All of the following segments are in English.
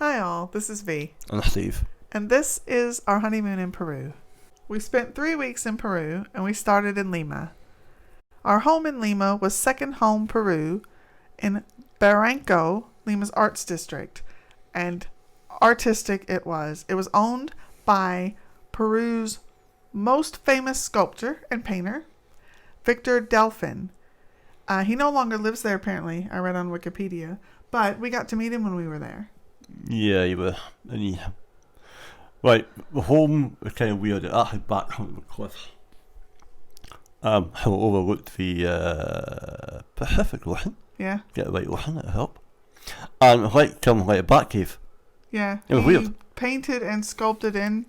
Hi all, this is V. And Steve. And this is our honeymoon in Peru. We spent 3 weeks in Peru and we started in Lima. Our home in Lima was Second Home Peru in Barranco, Lima's arts district. And artistic it was. It was owned by Peru's most famous sculptor and painter, Victor Delfin. He no longer lives there apparently, I read on Wikipedia, but we got to meet him when we were there. Yeah, you were. Right, the home was kind of weird. It actually back on the cliff. How it overlooked the Pacific Ocean. Yeah. Get the right ocean, it'll help. And it was like a bat cave. Yeah. It was he weird. Painted and sculpted in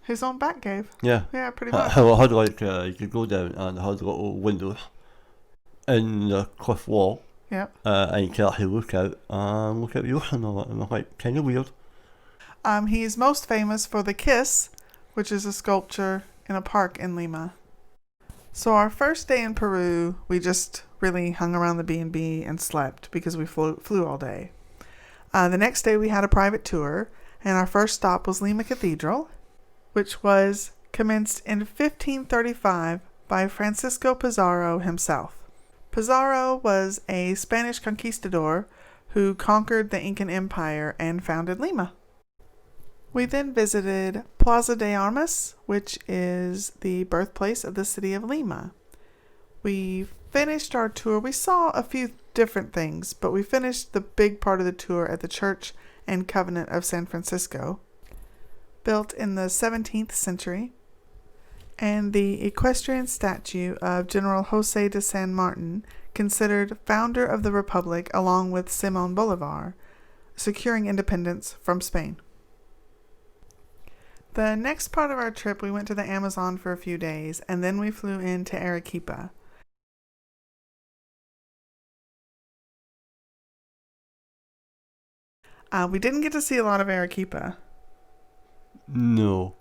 his own bat cave. Yeah. Yeah, pretty much. How it had you could go down and it had little windows in the cliff wall. Yep. And you could actually look out the ocean and all that. And it was like kind of weird. He is most famous for the Kiss, which is a sculpture in a park in Lima. So our first day in Peru, we just really hung around the B&B and slept because we flew all day. The next day we had a private tour, and our first stop was Lima Cathedral, which was commenced in 1535 by Francisco Pizarro himself. Pizarro was a Spanish conquistador who conquered the Incan Empire and founded Lima. We then visited Plaza De Armas, which is the birthplace of the city of Lima. We finished our tour. We saw a few different things, but we finished the big part of the tour at the Church and Convent of San Francisco, built in the 17th century, and the equestrian statue of General Jose de San Martin, considered founder of the Republic along with Simón Bolívar, securing independence from Spain. The next part of our trip, we went to the Amazon for a few days, and then we flew into Arequipa. We didn't get to see a lot of Arequipa. No.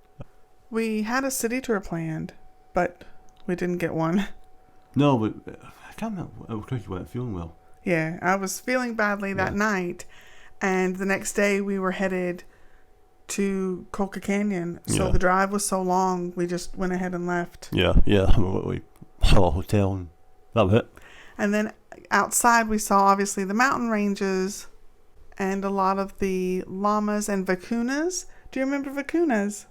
We had a city tour planned, but we didn't get one. No, but I can't remember. It was because you weren't feeling well. Yeah, I was feeling badly that night, and the next day we were headed to Colca Canyon. So the drive was so long, we just went ahead and left. Yeah. We saw a hotel and that was it. And then outside we saw obviously the mountain ranges and a lot of the llamas and vicunas. Do you remember vicunas?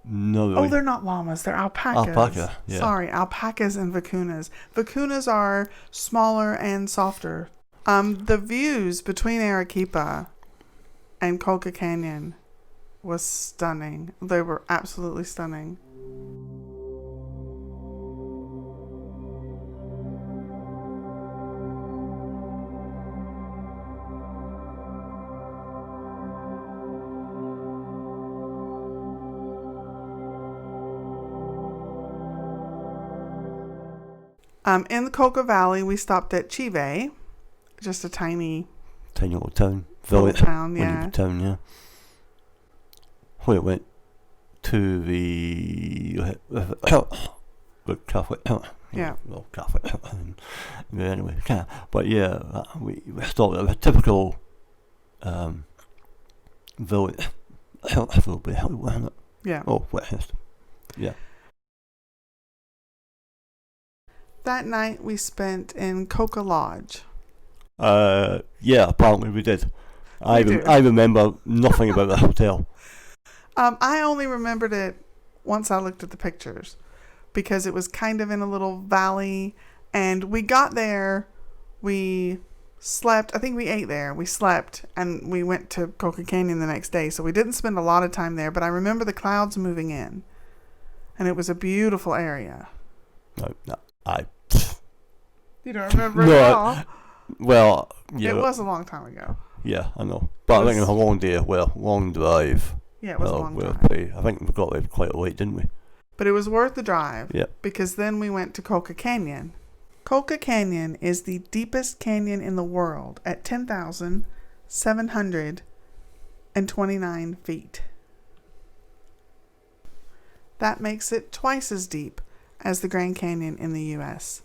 No. Oh, they're not llamas. They're alpacas. Alpaca, yeah. Sorry, alpacas and vicunas. Vicunas are smaller and softer. The views between Arequipa and Colca Canyon was stunning. They were absolutely stunning. In the Colca Valley, we stopped at Chivay, just a tiny little town. Village. Town, yeah. Town, yeah. We went to the Catholic. Yeah. Well, Catholic. Anyway, but yeah, we stopped at a typical village. Wasn't it? Yeah. Oh, west. Yeah. That night we spent in Coca Lodge. Yeah, apparently we did. I remember nothing about the hotel. I only remembered it once I looked at the pictures because it was kind of in a little valley, and we got there, we slept, I think we ate there, we slept, and we went to Colca Canyon the next day, so we didn't spend a lot of time there, but I remember the clouds moving in, and it was a beautiful area. No, you don't remember at all? Well, yeah. It was a long time ago. Yeah, I know. But I think it was a long day, long drive. Yeah, it was a long drive. I think we got there quite late, didn't we? But it was worth the drive. Yeah. Because then we went to Colca Canyon. Colca Canyon is the deepest canyon in the world at 10,729 feet. That makes it twice as deep as the Grand Canyon in the U.S.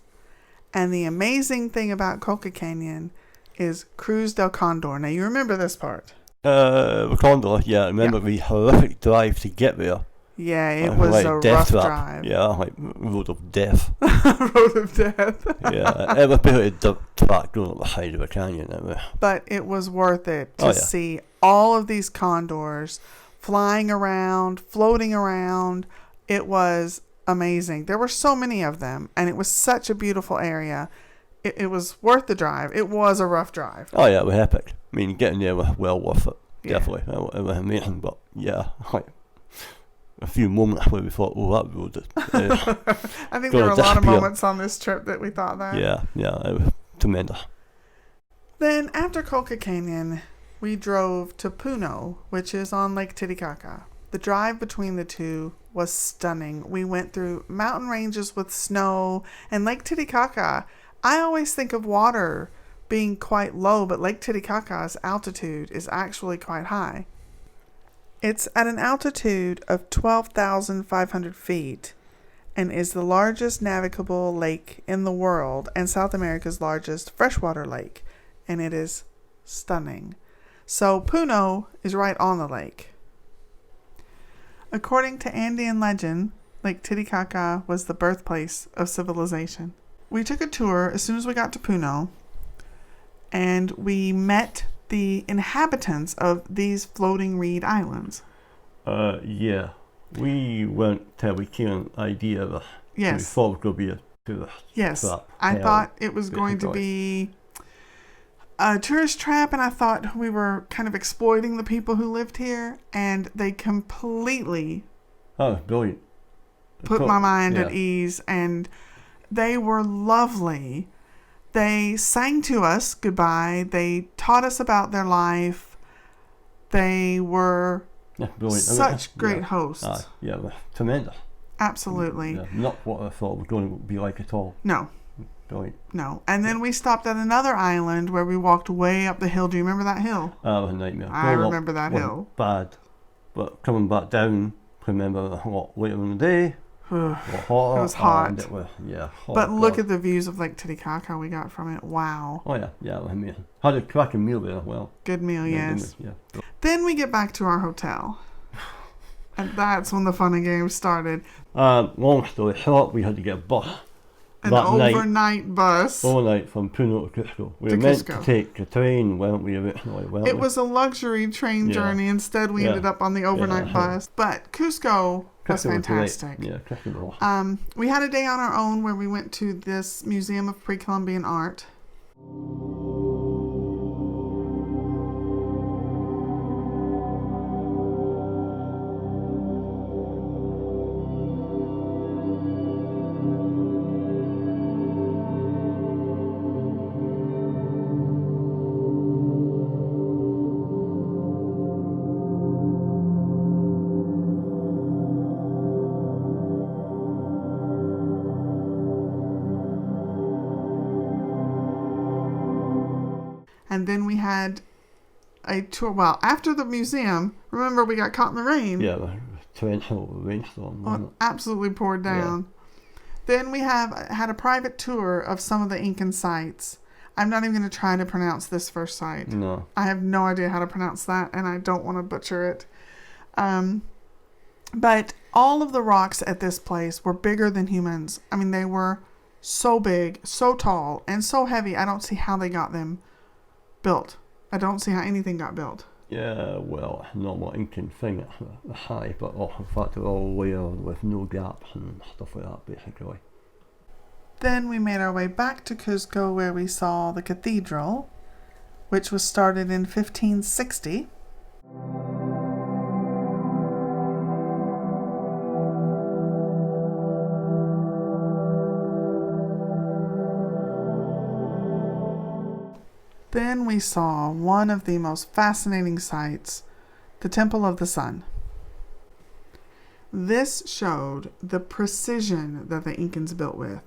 And the amazing thing about Colca Canyon is Cruz del Condor. Now, you remember this part. The Condor, yeah, I remember the horrific drive to get there. Yeah, it was like a rough death trap. drive. Yeah, like road of death. Road of death. Yeah, it was a dirt track going up the side of a canyon. But it was worth it to see all of these condors flying around, floating around. It was amazing. There were so many of them, and it was such a beautiful area. It was worth the drive. It was a rough drive. Oh yeah, it was epic. I mean, getting there was well worth it. Definitely, it was amazing. But yeah, like a few moments where we thought, oh, that road is. I think there were a lot of moments on this trip that we thought that. Yeah, it was tremendous. Then after Colca Canyon, we drove to Puno, which is on Lake Titicaca. The drive between the two was stunning. We went through mountain ranges with snow, and Lake Titicaca, I always think of water being quite low, but Lake Titicaca's altitude is actually quite high. It's at an altitude of 12,500 feet and is the largest navigable lake in the world and South America's largest freshwater lake, and it is stunning. So Puno is right on the lake. According to Andean legend, Lake Titicaca was the birthplace of civilization. We took a tour as soon as we got to Puno, and we met the inhabitants of these floating reed islands. Yeah. We went to we an idea of yes. We thought it was going to be a tourist trap. I thought it was going to be a tourist trap, and I thought we were kind of exploiting the people who lived here, and they completely brilliant. Put my mind at ease, and they were lovely. They sang to us goodbye. They taught us about their life. They were such great hosts. Tremendous. Absolutely. Yeah, not what I thought it was going to be like at all. No. Brilliant. No. And then we stopped at another island where we walked way up the hill. Do you remember that hill? It was a nightmare. I remember that hill. Bad. But coming back down, I remember a lot later in the day. It was hot. Hot. But look at the views of Lake Titicaca we got from it. Wow. Oh, yeah. Yeah, it was amazing. Had a cracking meal there as well. Good meal, yes. Yeah. Then we get back to our hotel. And that's when the fun and games started. Long story short, we had to get a bus. An overnight bus. Overnight from Puno to Cusco. We were meant to take a train, weren't we, originally? It was a luxury train journey. Instead, we ended up on the overnight bus. But Cusco was fantastic. Cusco. We had a day on our own where we went to this Museum of Pre-Columbian Art. And then we had a tour. Well, after the museum, remember we got caught in the rain. Yeah, the torrential rainstorm. It absolutely poured down. Yeah. Then we had a private tour of some of the Incan sites. I'm not even going to try to pronounce this first site. No. I have no idea how to pronounce that, and I don't want to butcher it. But all of the rocks at this place were bigger than humans. I mean, they were so big, so tall, and so heavy. I don't see how they got them built. I don't see how anything got built. Yeah, well, normal Incan thing, it's high, but in fact they're all layered with no gaps and stuff like that, basically. Then we made our way back to Cusco, where we saw the cathedral, which was started in 1560. Then we saw one of the most fascinating sights, the Temple of the Sun. This showed the precision that the Incans built with.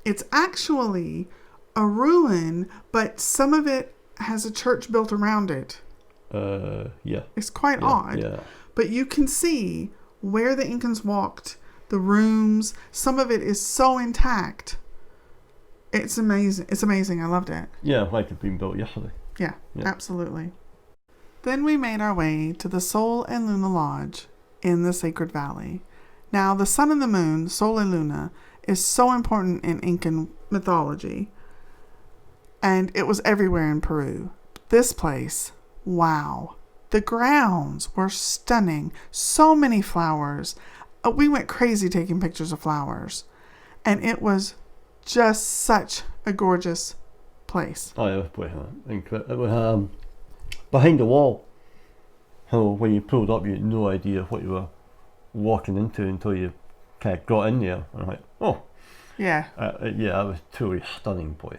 It's actually a ruin, but some of it has a church built around it. Yeah. It's quite odd. Yeah. But you can see where the Incans walked, the rooms. Some of it is so intact. It's amazing. It's amazing. I loved it. Yeah, like it's been built yesterday. Yeah, absolutely. Then we made our way to the Sol and Luna Lodge in the Sacred Valley. Now, the sun and the moon, Sol and Luna, is so important in Incan mythology, and it was everywhere in Peru. This place, wow. The grounds were stunning. So many flowers. We went crazy taking pictures of flowers, and it was just such a gorgeous place. Oh, yeah, it was incredible. It was behind the wall. So when you pulled up, you had no idea what you were walking into until you kind of got in there. And I'm like, oh. Yeah. Yeah, it was truly stunning, boy.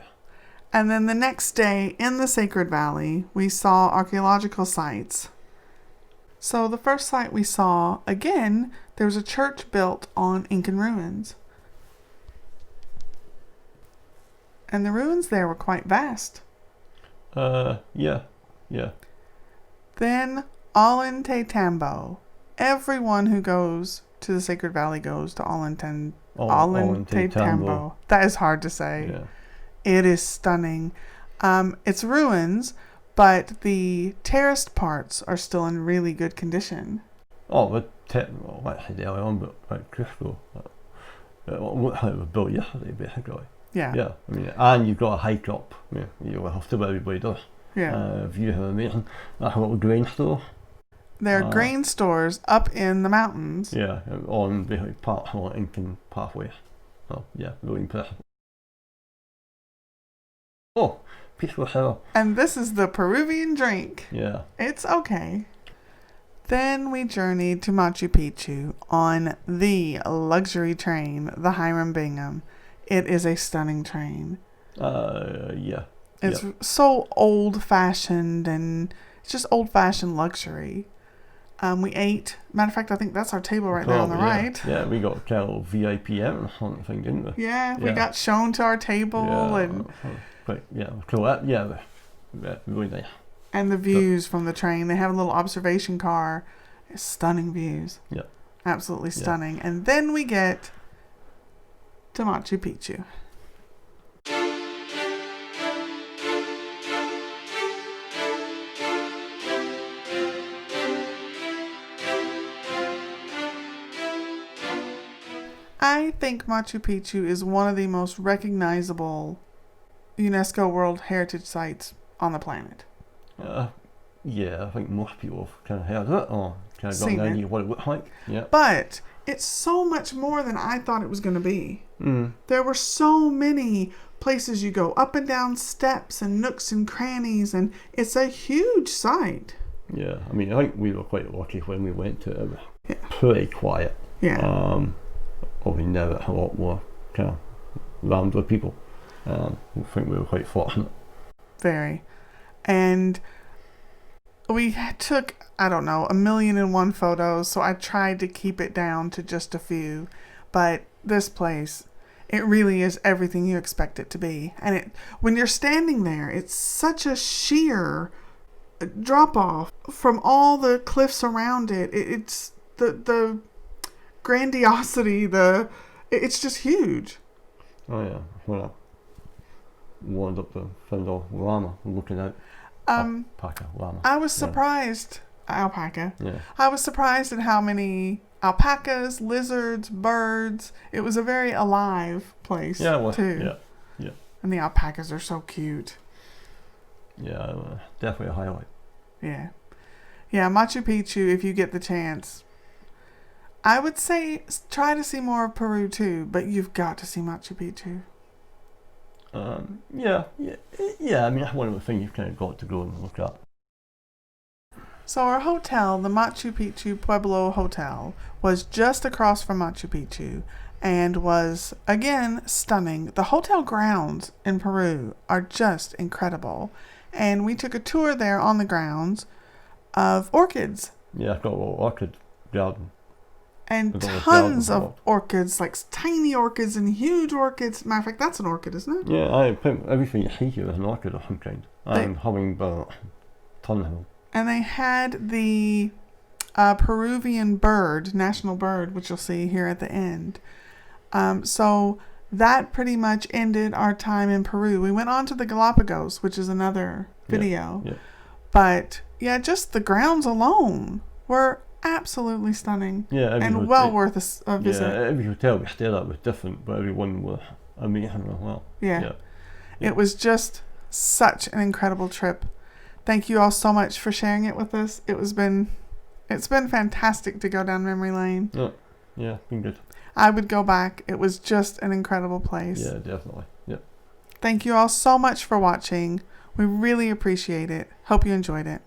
And then the next day in the Sacred Valley, we saw archaeological sites. So the first site we saw, again, there was a church built on Incan ruins. And the ruins there were quite vast. Yeah. Then Ollantaytambo. Everyone who goes to the Sacred Valley goes to Ollantaytambo. That is hard to say. Yeah. It is stunning. It's ruins, but the terraced parts are still in really good condition. Oh, like I said earlier on, but like Cusco, it looked like it was built yesterday, basically. Yeah. Yeah, I mean, and you've got a hike up. Yeah, you'll have to, everybody does. Yeah. Views are amazing. That's a little grain store. There are grain stores up in the mountains. Yeah, on basically part of Incan pathways. So yeah, really impressive. Oh, peaceful hill. And this is the Peruvian drink. Yeah. It's okay. Then we journeyed to Machu Picchu on the luxury train, the Hiram Bingham. It is a stunning train. Yeah. It's so old-fashioned, and it's just old-fashioned luxury. We ate. Matter of fact, I think that's our table right there on the right. Yeah, we got kind of VIP or something, didn't we? Yeah, we got shown to our table, and cool. Really nice. And the views from the train. They have a little observation car. Stunning views. Yeah. Absolutely stunning. And then we get to Machu Picchu. I think Machu Picchu is one of the most recognizable UNESCO World Heritage Sites on the planet. Yeah, I think most people have kind of heard of it or kind of got an idea what it looked like. Yeah. But it's so much more than I thought it was going to be. Mm. There were so many places you go, up and down steps and nooks and crannies, and it's a huge site. Yeah, I mean, I think we were quite lucky when we went to it. It was pretty quiet. Yeah. We never had a lot more kind of rammed with people. I think we were quite fortunate. Very. And we took, 1,000,001 photos, so I tried to keep it down to just a few. But this place, it really is everything you expect it to be. And when you're standing there, it's such a sheer drop off from all the cliffs around it. It's the grandiosity, it's just huge. Oh yeah, when I wandered up to find a llama looking out. Alpaca llama. I was surprised. Alpaca. Yeah. I was surprised at how many alpacas, lizards, birds. It was a very alive place. Yeah, it was. Too. Yeah. And the alpacas are so cute. Yeah, definitely a highlight. Yeah. Yeah, Machu Picchu, if you get the chance. I would say try to see more of Peru too, but you've got to see Machu Picchu. Yeah. I mean, that's one of the things you've kind of got to go and look at. So our hotel, the Machu Picchu Pueblo Hotel, was just across from Machu Picchu and was, again, stunning. The hotel grounds in Peru are just incredible. And we took a tour there on the grounds of orchids. Yeah, I've got a little orchid garden. And tons of orchids, like tiny orchids and huge orchids. Matter of fact, that's an orchid, isn't it? Yeah, I think everything you see here is an orchid of some kind. And hummingbird, ton of them. And they had the Peruvian bird, national bird, which you'll see here at the end. So that pretty much ended our time in Peru. We went on to the Galapagos, which is another video. Yeah. But Yeah, just the grounds alone were absolutely stunning. Yeah, and well worth a visit. Yeah, every hotel we stayed at was different, but everyone was amazing as well. Yeah. It was just such an incredible trip. Thank you all so much for sharing it with us. It's been fantastic to go down memory lane. Yeah, been good. I would go back. It was just an incredible place. Yeah, definitely. Yeah. Thank you all so much for watching. We really appreciate it. Hope you enjoyed it.